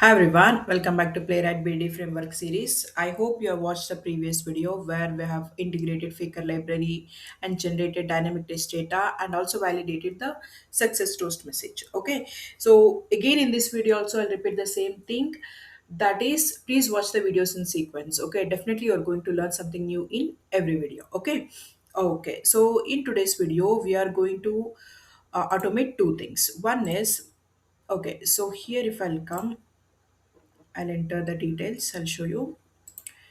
Hi everyone, welcome back to Playwright BDD Framework series. I hope you have watched the previous video where we have integrated Faker library and generated dynamic test data and also validated the success toast message. Okay, so again in this video also I'll repeat the same thing. That is, please watch the videos in sequence. Okay, definitely you're going to learn something new in every video. Okay, so in today's video we are going to automate two things. One is, okay, so here if I'll come, I'll enter the details. I'll show you.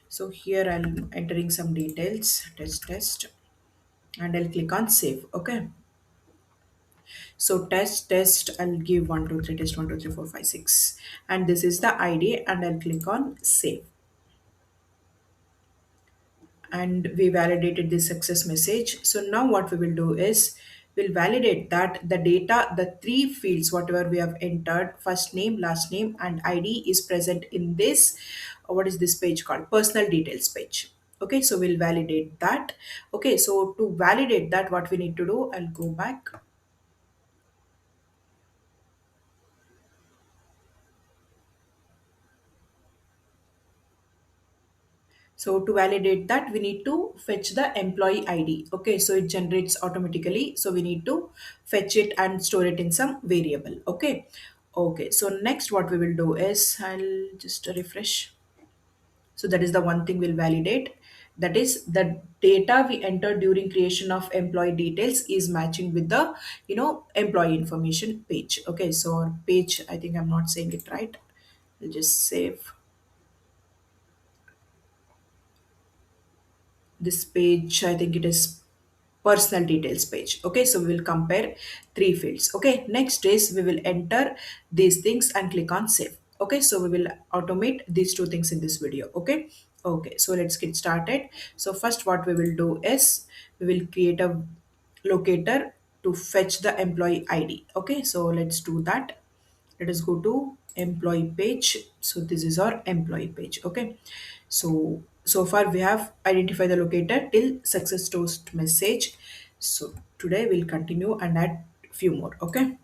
So here I'm entering some details, test, and I'll click on save. Okay. So test, I'll give 1, 2, 3, test 1, 2, 3, 4, 5, 6. And this is the ID, and I'll click on save. And we validated the success message. So now what we will do is we'll validate that the data, the three fields, whatever we have entered, first name, last name, and ID is present in this. What is this page called? Personal details page. Okay, so we'll validate that. Okay, so to validate that, what we need to do, I'll go back. So to validate that, we need to fetch the employee ID. Okay, so it generates automatically. So we need to fetch it and store it in some variable. Okay. Okay. So next what we will do is I'll just refresh. So that is the one thing we'll validate. That is the data we entered during creation of employee details is matching with the employee information page. Okay, so our page, I think I'm not saying it right. I'll just save this page. I think it is personal details page. Okay, so we will compare three fields. Okay, next is we will enter these things and click on save. Okay, so we will automate these two things in this video. Okay. Okay, so let's get started. So first what we will do is we will create a locator to fetch the employee ID. Okay, so let's do that. Let us go to employee page. So this is our employee page. Okay, so far we have identified the locator till success toast message. So today we'll continue and add few more. Okay,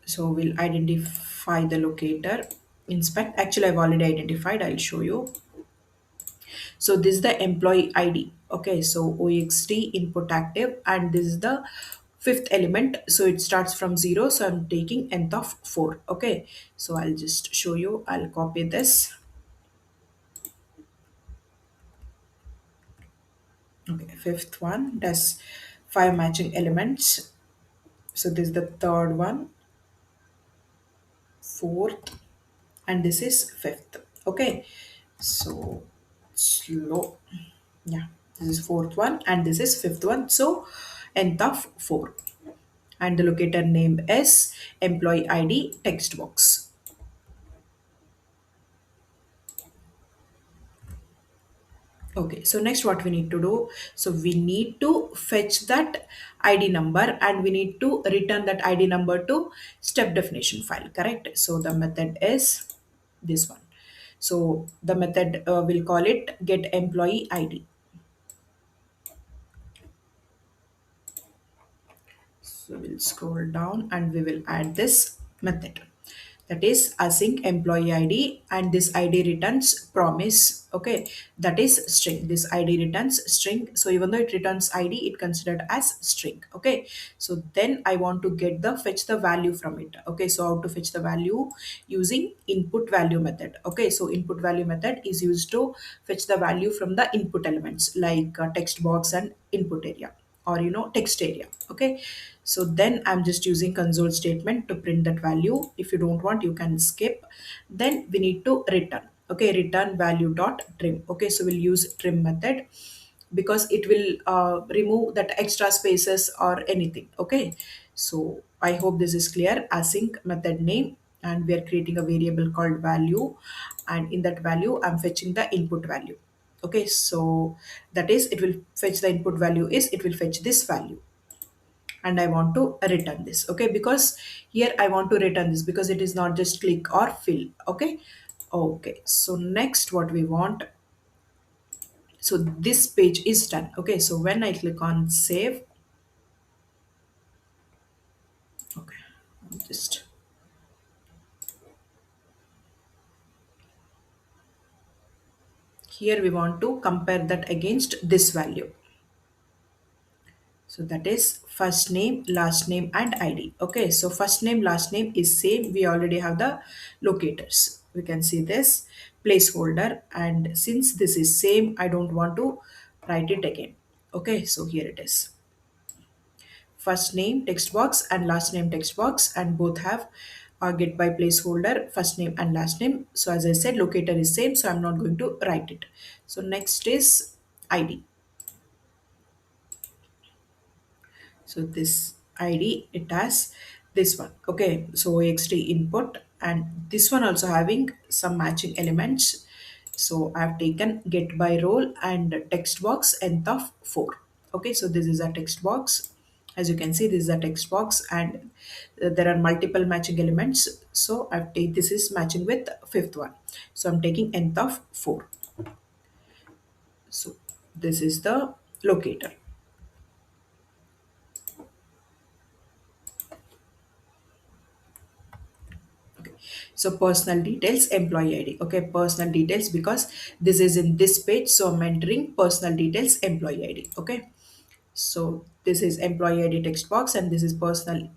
so we'll identify the locator, inspect. Actually I've already identified, I'll show you. So this is the employee ID. Okay, so oxt input active, and this is the fifth element. So it starts from 0. So I'm taking nth of 4. Okay, so I'll just show you. I'll copy this. Okay, fifth one does 5 matching elements. So this is the third one, fourth, and this is fifth. Okay, so slow. Yeah, this is fourth one and this is fifth one. So nth of 4. And the locator name is employee ID text box. Okay, so next what we need to do, so we need to fetch that ID number and we need to return that ID number to step definition file, correct? So the method is this one. So the method will call it get employee ID. So we'll scroll down and we will add this method. That is async employee ID, and this ID returns promise. Okay, that is string. This ID returns string. So even though it returns ID, it considered as string. Okay, so then I want to get the fetch the value from it. Okay, so how to fetch the value using input value method. Okay, so input value method is used to fetch the value from the input elements like text box and input area, or text area. Okay, so then I'm just using console statement to print that value. If you don't want, you can skip. Then we need to return. Okay, return value dot trim. Okay, so we'll use trim method because it will remove that extra spaces or anything. Okay, so I hope this is clear. Async method name, and we are creating a variable called value, and in that value I'm fetching the input value. Okay, so that is, it will fetch the input value is, it will fetch this value, and I want to return this. Okay, because here I want to return this because it is not just click or fill. Okay. Okay, so next what we want, So this page is done. Okay, so when I click on save, okay, just here we want to compare that against this value. So that is first name, last name, and ID. Okay, so first name, last name is same. We already have the locators. We can see this placeholder, and since this is same, I don't want to write it again. Okay, so here it is. First name text box and last name text box, and both have get by placeholder first name and last name. So as I said, locator is same, so I'm not going to write it. So next is ID. So this ID, it has this one. Okay, so ext input, and this one also having some matching elements. So I've taken get by role and text box nth of 4. Okay, so this is a text box. As you can see, this is a text box, and there are multiple matching elements. So I've taken this is matching with fifth one. So I'm taking nth of 4. So this is the locator. So personal details, employee ID. Okay, personal details, because this is in this page, so I'm entering personal details, employee ID. Okay, so this is employee ID text box, and this is personal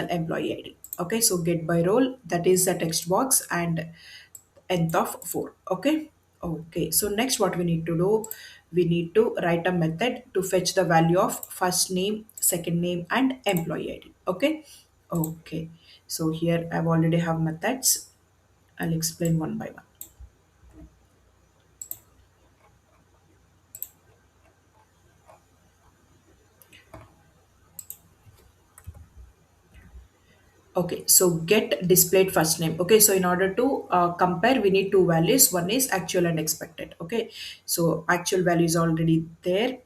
employee ID. Okay, so get by role, that is the text box, and nth of 4. Okay, okay, so next what we need to do, we need to write a method to fetch the value of first name, second name, and employee ID. Okay, okay, so here I've already have methods. I'll explain one by one. Okay, so get displayed first name. Okay, so in order to compare, we need two values. One is actual and expected. Okay, so actual value is already there.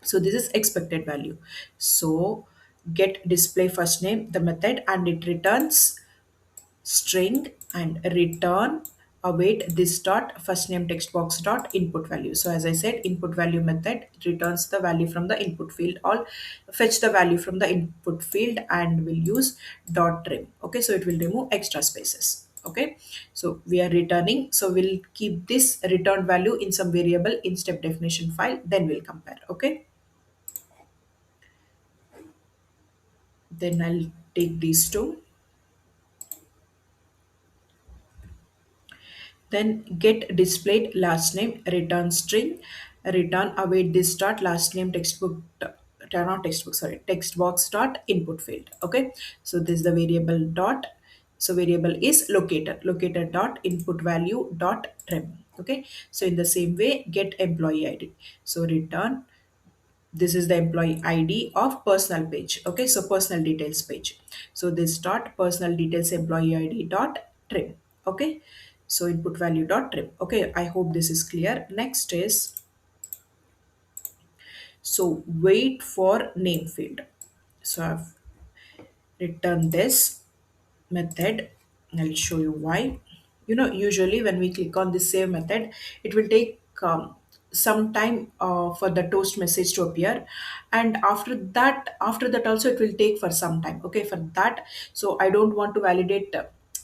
So this is expected value. So get display first name, the method, and it returns string and return await this dot first name text box dot input value. So as I said, input value method returns the value from the input field, or fetch the value from the input field, and will use dot trim. Okay, so it will remove extra spaces. Okay, so we are returning, so we'll keep this return value in some variable in step definition file, then we'll compare. Okay, then I'll take these two. Then get displayed last name, return string, return await this dot last name textbook, not textbook, sorry, text box dot input field. Okay, so this is the variable dot. So variable is locator, locator dot input value dot trim. Okay, so in the same way, get employee ID. So return, this is the employee ID of personal page. Okay, so personal details page. So this dot personal details employee ID dot trim. Okay, so input value dot trim. Okay, I hope this is clear. Next is, so wait for name field. So I've written this method. I'll show you why. Usually when we click on this save method, it will take some time for the toast message to appear, and after that also it will take for some time. Okay, for that, so I don't want to validate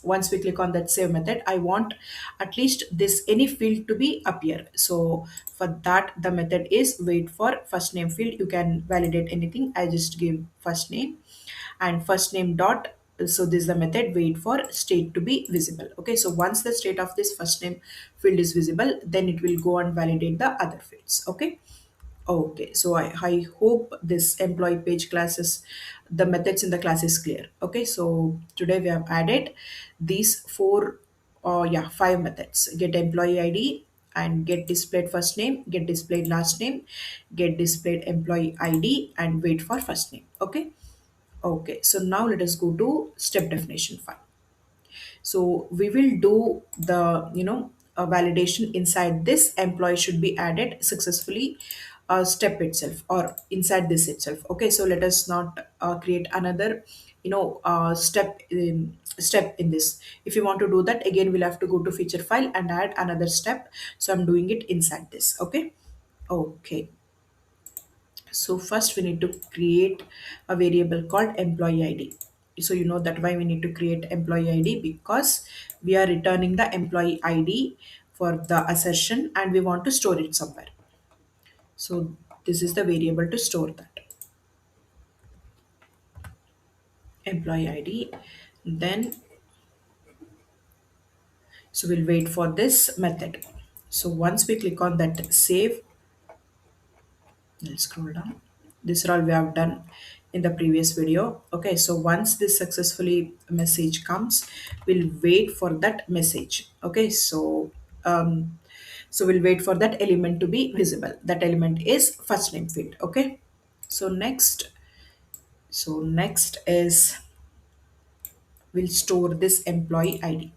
once we click on that save method. I want at least this any field to be appear. So for that, the method is wait for first name field. You can validate anything. I just give first name, and first name dot, so this is the method wait for state to be visible. Okay, so once the state of this first name field is visible, then it will go and validate the other fields. Okay, okay, so I hope this employee page classes, the methods in the class is clear. Okay, so today we have added these four, yeah, five methods: get employee ID, and get displayed first name, get displayed last name, get displayed employee ID, and wait for first name. Okay, okay, so now let us go to step definition file. So we will do the, a validation inside this employee should be added successfully step itself or inside this itself. Okay, so let us not create another step in this. If you want to do that, again we'll have to go to feature file and add another step. So I'm doing it inside this. Okay. Okay, so first we need to create a variable called employee id. So you know that why we need to create employee id, because we are returning the employee id for the assertion and we want to store it somewhere. So this is the variable to store that employee id. Then so we'll wait for this method. So once we click on that save, let's scroll down. This is all we have done in the previous video. Okay, so once this successfully message comes, we'll wait for that message. Okay, so we'll wait for that element to be visible. That element is first name field. Okay, so next is we'll store this employee id.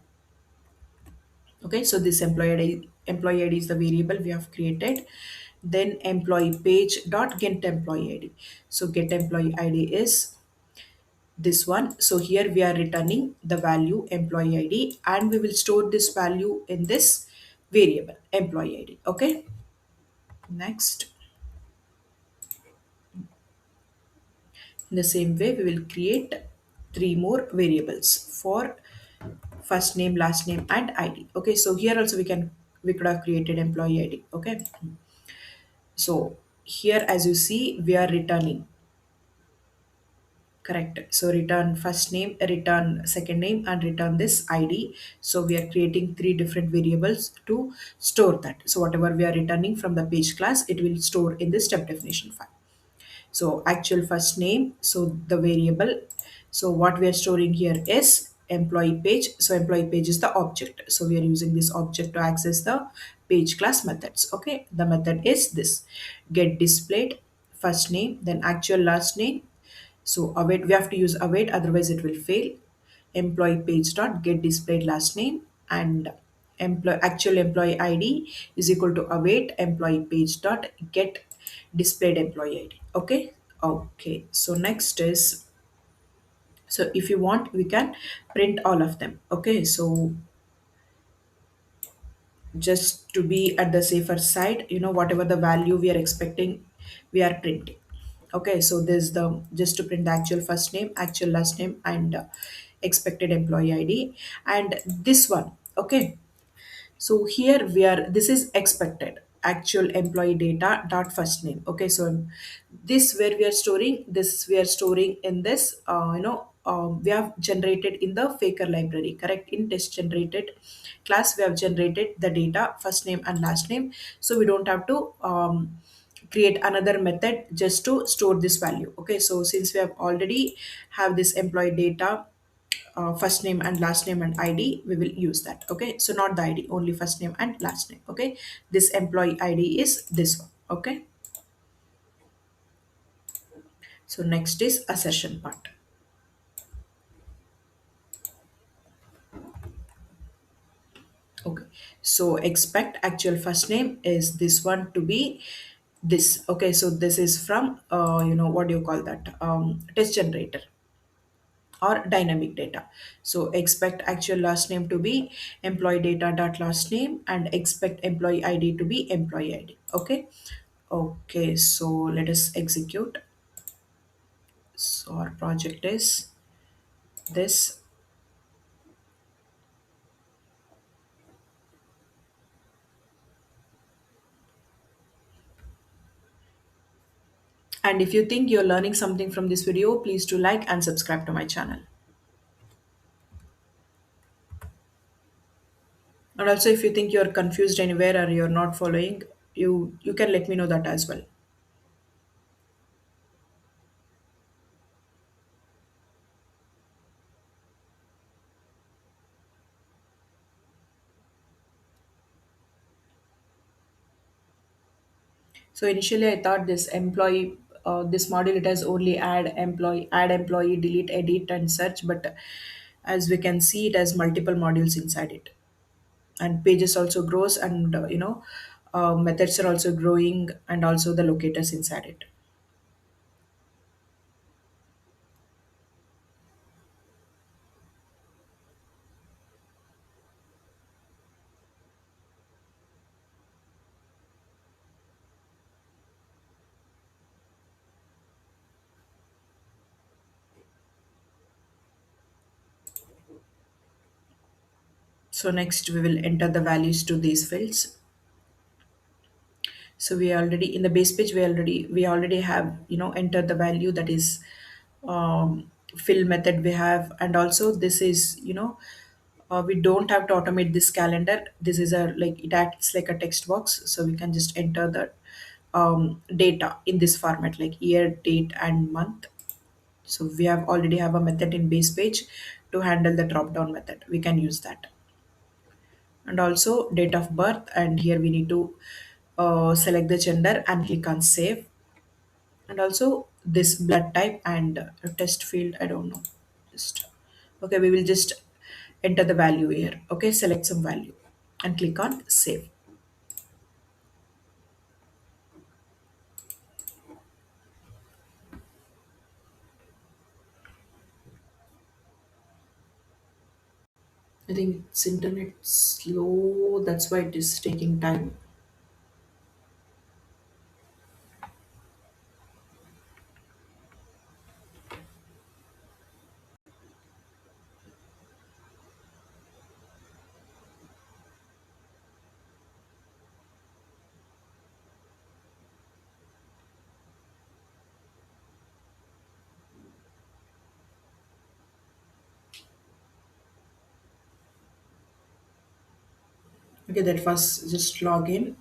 Okay, so this employee id is the variable we have created. Then employee page dot get employee id. So get employee id is this one. So here we are returning the value employee id and we will store this value in this variable employee id. Okay, next, in the same way we will create three more variables for first name, last name and id. Okay, so here also we could have created employee id. Okay, so here as you see we are returning. Correct. So return first name, return second name, and return this ID. So we are creating three different variables to store that. So whatever we are returning from the page class, it will store in the step definition file. So actual first name, so the variable. So what we are storing here is employee page. So employee page is the object. So we are using this object to access the page class methods. Okay, the method is this get displayed first name, then actual last name. So await, we have to use await, otherwise it will fail. Employee page dot get displayed last name, and actual employee ID is equal to await employee page dot get displayed employee ID. Okay. Okay. So next is, so if you want we can print all of them. Okay. So just to be at the safer side, whatever the value we are expecting, we are printing. Okay, so there's the just to print the actual first name, actual last name, and expected employee id, and this one. Okay, so here we are, this is expected actual employee data dot first name. Okay, so this where we are storing, this we are storing in this we have generated in the faker library. Correct, in test generated class we have generated the data first name and last name, so we don't have to create another method just to store this value. Okay, so since we have already have this employee data, first name and last name and id, we will use that. Okay, so not the id, only first name and last name. Okay, this employee id is this one. Okay, so next is assertion part. Okay, so expect actual first name is this one to be this. Okay, so this is from what do you call that, test generator or dynamic data. So expect actual last name to be employee data dot last name, and expect employee id to be employee id. Okay. Okay, so let us execute. So our project is this. And if you think you're learning something from this video, please do like and subscribe to my channel. And also if you think you're confused anywhere or you're not following, you can let me know that as well. So initially I thought this module, it has only add employee, delete, edit, and search. But as we can see, it has multiple modules inside it, and pages also grows, and methods are also growing, and also the locators inside it. So next we will enter the values to these fields. So we already in the base page, we already have entered the value, that is fill method we have. And also this is we don't have to automate this calendar. This is a like it acts like a text box, so we can just enter the data in this format, like year, date and month. So we have already have a method in base page to handle the drop down method, we can use that. And also date of birth, and here we need to select the gender and click on save. And also this blood type and test field, I don't know, just okay, we will just enter the value here. Okay, select some value and click on save. I think it's internet slow, that's why it is taking time. Okay, that was just log in.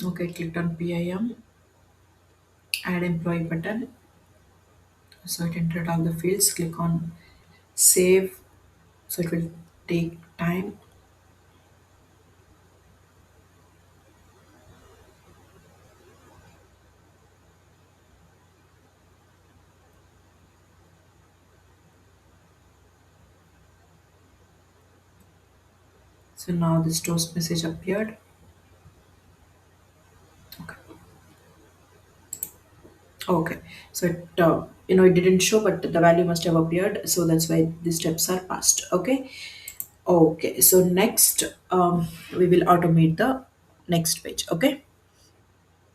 Okay, clicked on PIM, add employee button. So it entered all the fields, click on save. So it will take time. So now this toast message appeared. Okay. Okay. So it it didn't show, but the value must have appeared. So that's why the steps are passed. Okay. Okay. So next we will automate the next page. Okay.